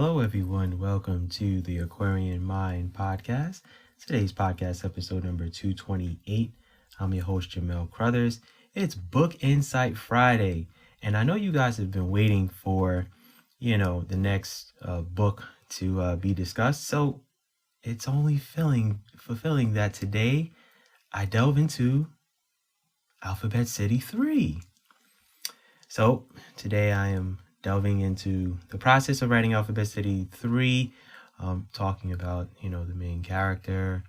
Hello, everyone. Welcome to the Aquarian Mind podcast. Today's podcast, episode number 228. I'm your host, Jamel Crothers. It's Book Insight Friday. And I know you guys have been waiting for, the next book to be discussed. So it's only fulfilling that today I delve into Alphabet City 3. So today I am delving into the process of writing Alphabet City 3, talking about, the main character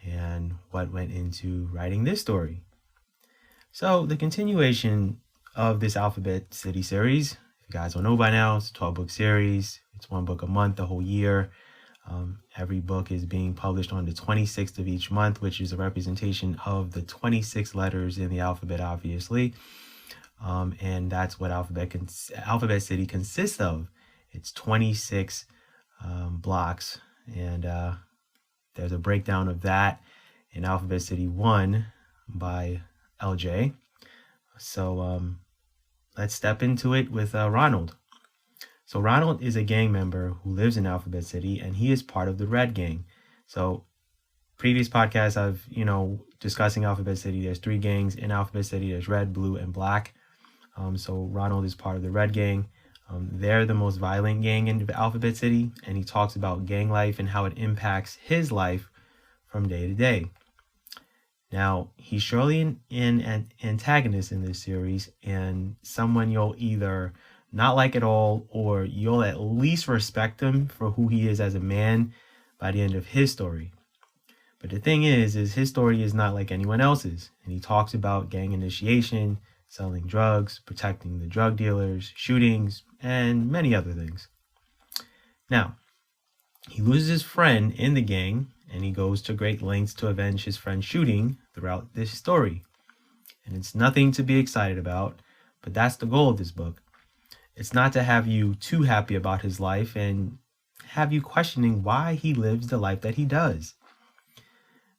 and what went into writing this story. So the continuation of this Alphabet City series, if you guys don't know by now, it's a 12-book series. It's one book a month the whole year. Every book is being published on the 26th of each month, which is a representation of the 26 letters in the alphabet, obviously. And that's what Alphabet City consists of. It's 26 blocks, and there's a breakdown of that in Alphabet City 1 by LJ. So let's step into it with Ronald. So Ronald is a gang member who lives in Alphabet City, and he is part of the Red Gang. So previous podcasts, I've, discussing Alphabet City. There's 3 gangs in Alphabet City. There's Red, Blue, and Black. So Ronald is part of the Red Gang. They're the most violent gang in Alphabet City, and he talks about gang life and how it impacts his life from day to day. Now, he's surely an antagonist in this series, and someone you'll either not like at all, or you'll at least respect him for who he is as a man by the end of his story. But the thing is his story is not like anyone else's, and he talks about gang initiation, selling drugs, protecting the drug dealers, shootings, and many other things. Now, he loses his friend in the gang, and he goes to great lengths to avenge his friend's shooting throughout this story. And it's nothing to be excited about, but that's the goal of this book. It's not to have you too happy about his life and have you questioning why he lives the life that he does.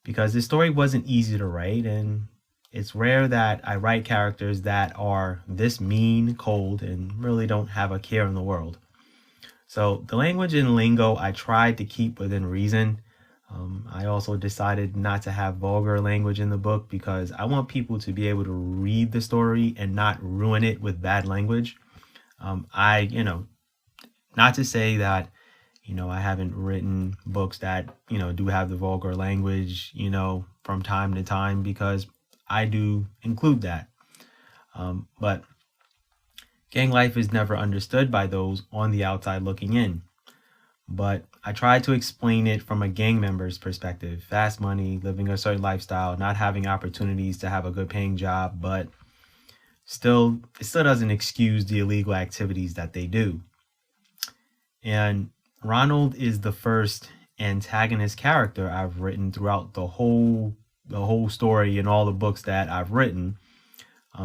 Because this story wasn't easy to write, and it's rare that I write characters that are this mean, cold, and really don't have a care in the world. So the language and lingo I tried to keep within reason. I also decided not to have vulgar language in the book because I want people to be able to read the story and not ruin it with bad language. Not to say that, I haven't written books that, do have the vulgar language, from time to time, because I do include that. But gang life is never understood by those on the outside looking in. But I try to explain it from a gang member's perspective. Fast money, living a certain lifestyle, not having opportunities to have a good paying job, but it still doesn't excuse the illegal activities that they do. And Ronald is the first antagonist character I've written throughout the whole story in all the books that I've written.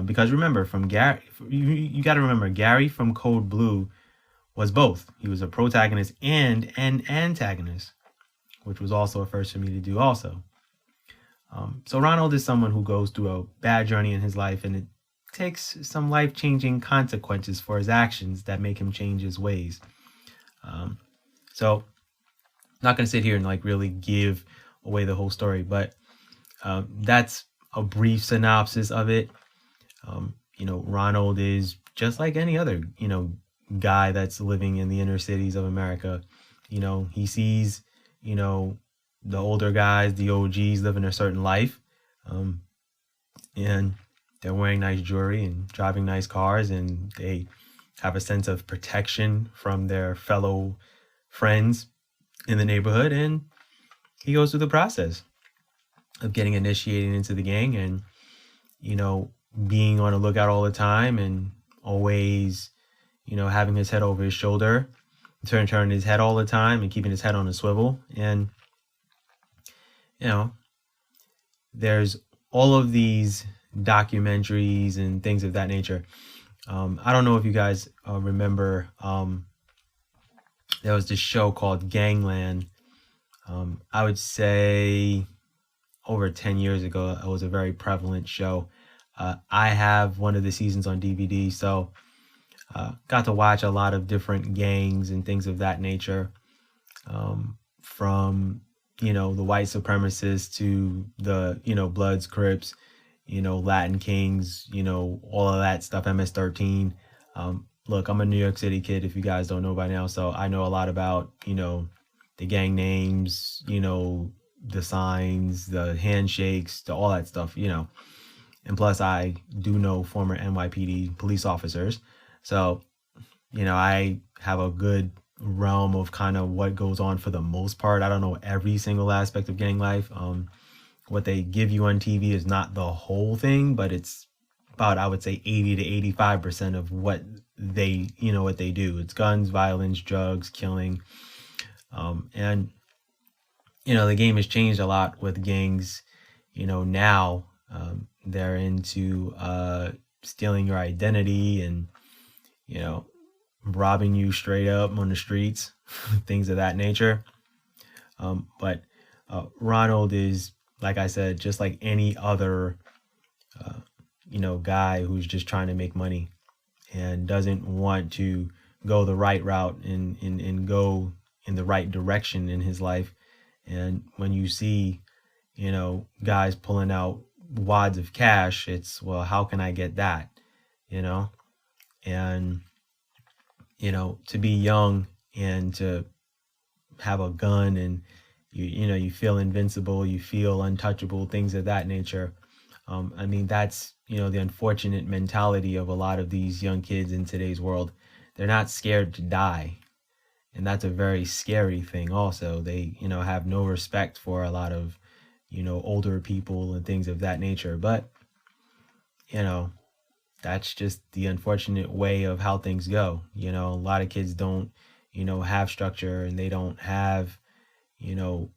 Because remember, from Gary, you got to remember, Gary from Code Blue was both. He was a protagonist and an antagonist, which was also a first for me to do also. So Ronald is someone who goes through a bad journey in his life, and it takes some life-changing consequences for his actions that make him change his ways. So I'm not going to sit here and really give away the whole story, but that's a brief synopsis of it. Ronald is just like any other, guy that's living in the inner cities of America. He sees, the older guys, the OGs living a certain life. And they're wearing nice jewelry and driving nice cars, and they have a sense of protection from their fellow friends in the neighborhood. And he goes through the process of getting initiated into the gang and, being on the lookout all the time and always, having his head over his shoulder, turning his head all the time and keeping his head on a swivel. And, there's all of these documentaries and things of that nature. I don't know if you guys remember, there was this show called Gangland. I would say over 10 years ago, it was a very prevalent show. I have one of the seasons on DVD, so got to watch a lot of different gangs and things of that nature, from the white supremacists to the Bloods, Crips, Latin Kings, all of that stuff, MS-13. Look, I'm a New York City kid, if you guys don't know by now, so I know a lot about the gang names, the signs, the handshakes, all that stuff, and plus I do know former NYPD police officers, so I have a good realm of kind of what goes on for the most part. I don't know every single aspect of gang life. What they give you on TV is not the whole thing, but it's about, I would say, 80 to 85% of what they do. It's guns, violence, drugs, killing, and the game has changed a lot with gangs. Now they're into stealing your identity and robbing you straight up on the streets, things of that nature. But Ronald is, like I said, just like any other, guy who's just trying to make money and doesn't want to go the right route and go in the right direction in his life. And when you see, guys pulling out wads of cash, it's, well, how can I get that? And to be young and to have a gun and you feel invincible, you feel untouchable, things of that nature. I mean, that's the unfortunate mentality of a lot of these young kids in today's world. They're not scared to die, and that's a very scary thing. Also, they have no respect for a lot of older people and things of that nature. But that's just the unfortunate way of how things go. A lot of kids don't have structure, and they don't have the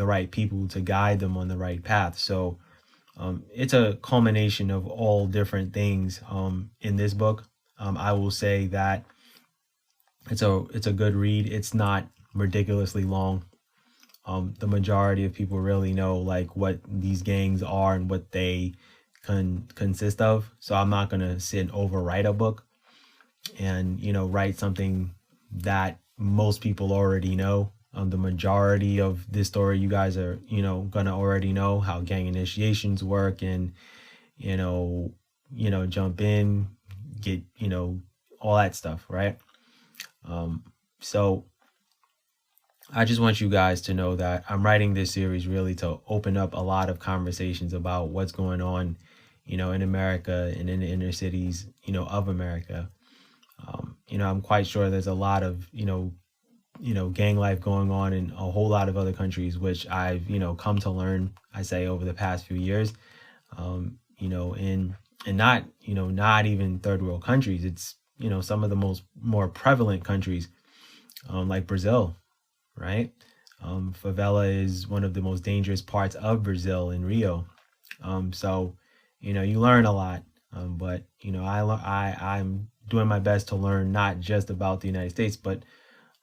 right people to guide them on the right path. So it's a culmination of all different things in this book. I will say that it's a good read. It's not ridiculously long. The majority of people really know like what these gangs are and what they consist of. So I'm not gonna sit and overwrite a book and write something that most people already know. The majority of this story, you guys are gonna already know how gang initiations work, and jump in, get all that stuff, right? So I just want you guys to know that I'm writing this series really to open up a lot of conversations about what's going on in America and in the inner cities of America. I'm quite sure there's a lot of gang life going on in a whole lot of other countries, which I've come to learn, I say, over the past few years. And not even third world countries. It's some of the more prevalent countries, like Brazil, right? Favela is one of the most dangerous parts of Brazil, in Rio. So you learn a lot, but I'm doing my best to learn not just about the United States, but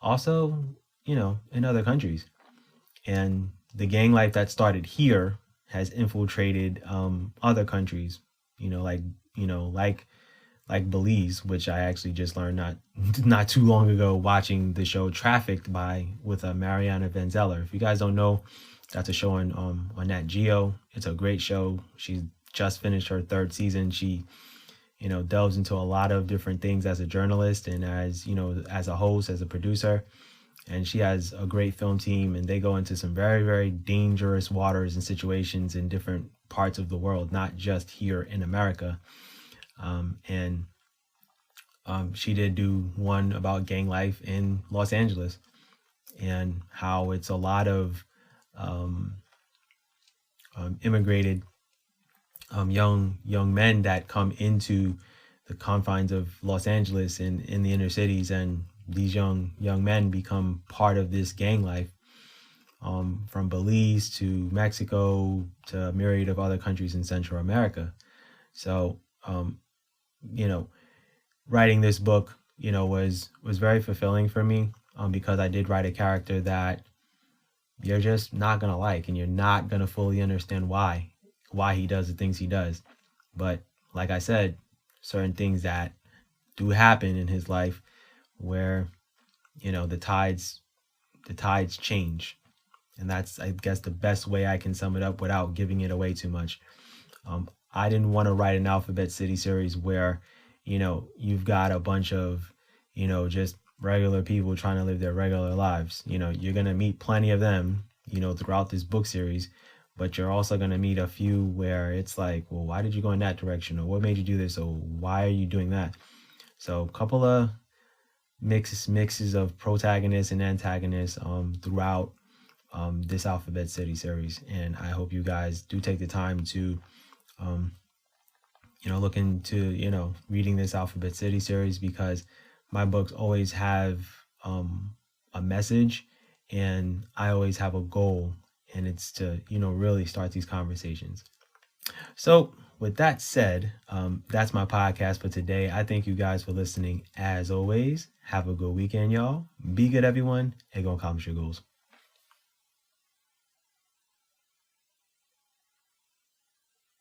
also in other countries. And the gang life that started here has infiltrated other countries, like Belize, which I actually just learned not too long ago watching the show Trafficked with Mariana Van Zeller. If you guys don't know, that's a show on Nat Geo. It's a great show. She just finished her third season. She delves into a lot of different things as a journalist and as a host, as a producer. And she has a great film team, and they go into some very, very dangerous waters and situations in different parts of the world, not just here in America. And she did do one about gang life in Los Angeles and how it's a lot of immigrated young men that come into the confines of Los Angeles and in the inner cities, and these young men become part of this gang life, from Belize to Mexico to a myriad of other countries in Central America. So writing this book was very fulfilling for me, because I did write a character that you're just not gonna like, and you're not gonna fully understand why he does the things he does. But like I said, certain things that do happen in his life where, the tides change. And that's, I guess, the best way I can sum it up without giving it away too much. I didn't want to write an Alphabet City series where, you've got a bunch of, just regular people trying to live their regular lives. You're going to meet plenty of them, throughout this book series, but you're also going to meet a few where it's like, well, why did you go in that direction? Or what made you do this? Or why are you doing that? So a couple of mixes of protagonists and antagonists throughout this Alphabet City series. And I hope you guys do take the time to look into reading this Alphabet City series, because my books always have a message, and I always have a goal, and it's to really start these conversations. So with that said, that's my podcast for today. I thank you guys for listening. As always, have a good weekend, y'all. Be good, everyone, and go accomplish your goals.